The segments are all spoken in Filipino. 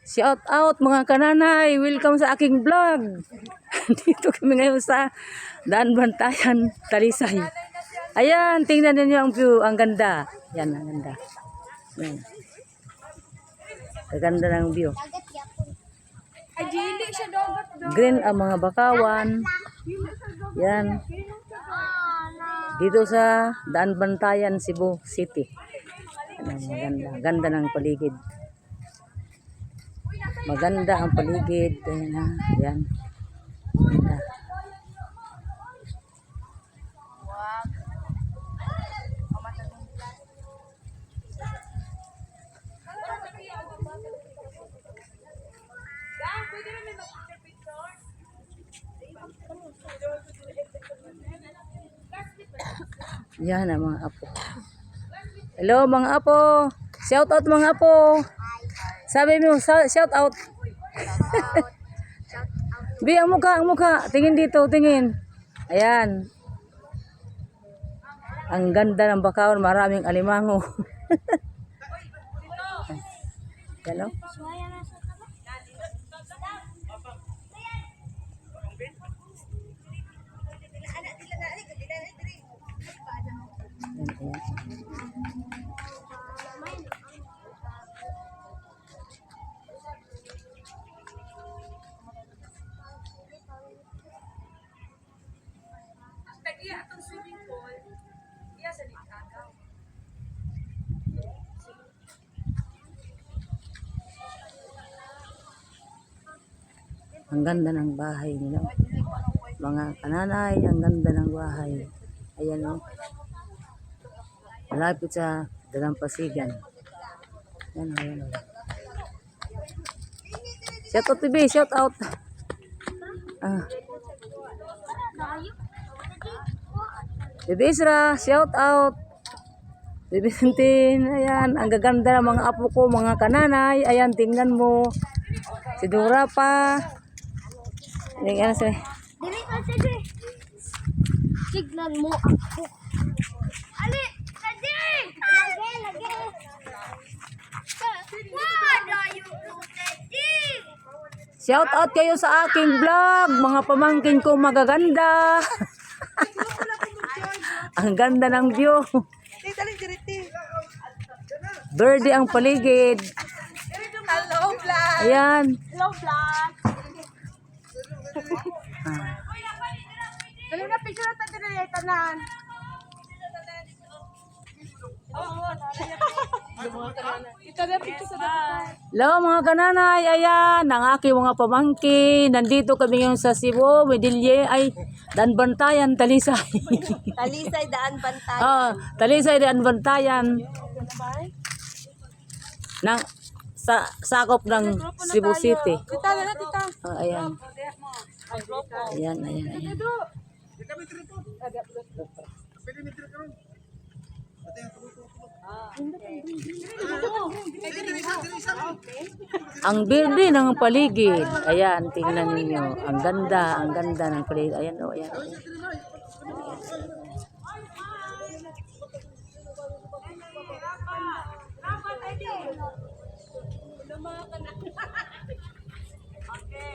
Shout out mga kananay, welcome sa aking vlog. Dito kami ngayon sa Daan Bantayan, Talisay. Ayan, tingnan niyo ang view, ang ganda. Yan, ang ganda. Yan. Ang ganda ng view. Green ang mga bakawan. Yan. Dito sa Daan Bantayan, Cebu City. Yan, maganda. Ganda ng paligid. Maganda ang paligid. Ayan. Ayan. Maganda. Yan ang mga apo. Hello mga apo. Shout out mga apo. Sabi mo, shout out. Bi, ang mukha, ang mukha. Tingin dito, tingin. Ayan. Ang ganda ng bakawan, maraming alimango. Yan o. Ang ganda ng bahay nila. Mga kananay, ang ganda ng bahay. Ayan o. Malapit sa Dalampasigan. Ayan o, ayan o. Shout out TV, shout out. Bibi Isra, shout out. Bibi Tintin, ayan. Ang gaganda ng mga apo ko, mga kananay. Ayan, tingnan mo. Si Dora pa. Ano sa'yo? Dili ka sige. Tignan mo ako. Ali, lagi! Lagi, lagi. Shout out kayo sa aking vlog, mga pamangkin ko magaganda. Ang ganda ng view. Birdie ang paligid. Hello, vlog. Ayan. Hello, vlog. Dali na picture natin din ay tanan. Hello mga kananay, ayan, ang aking mga pamangkin. Nandito kami ngayon sa Cebu, Medellin, ay Daan Bantayan, Talisay. Talisay, Daan Bantayan. Talisay, Daan Bantayan. Nang sakop ng Cebu City. Tita, na tita. Ayan. Ayan, ayan, ayan. Ang berde ng paligid. Ayan, tingnan ninyo. Ang ganda ng paligid. Ayan o, ayan.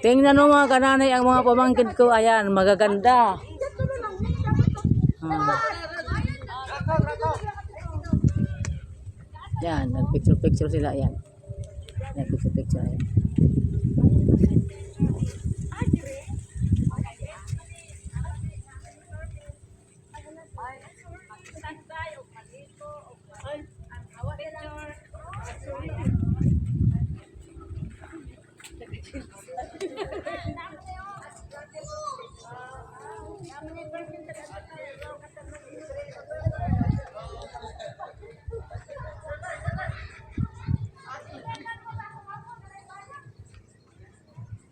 Tingnan mo mga kananay, ang mga pamangkin ko. Ayan, magaganda. Yan, nagpicture-picture sila. Yan. Nagpicture-picture. Ayan.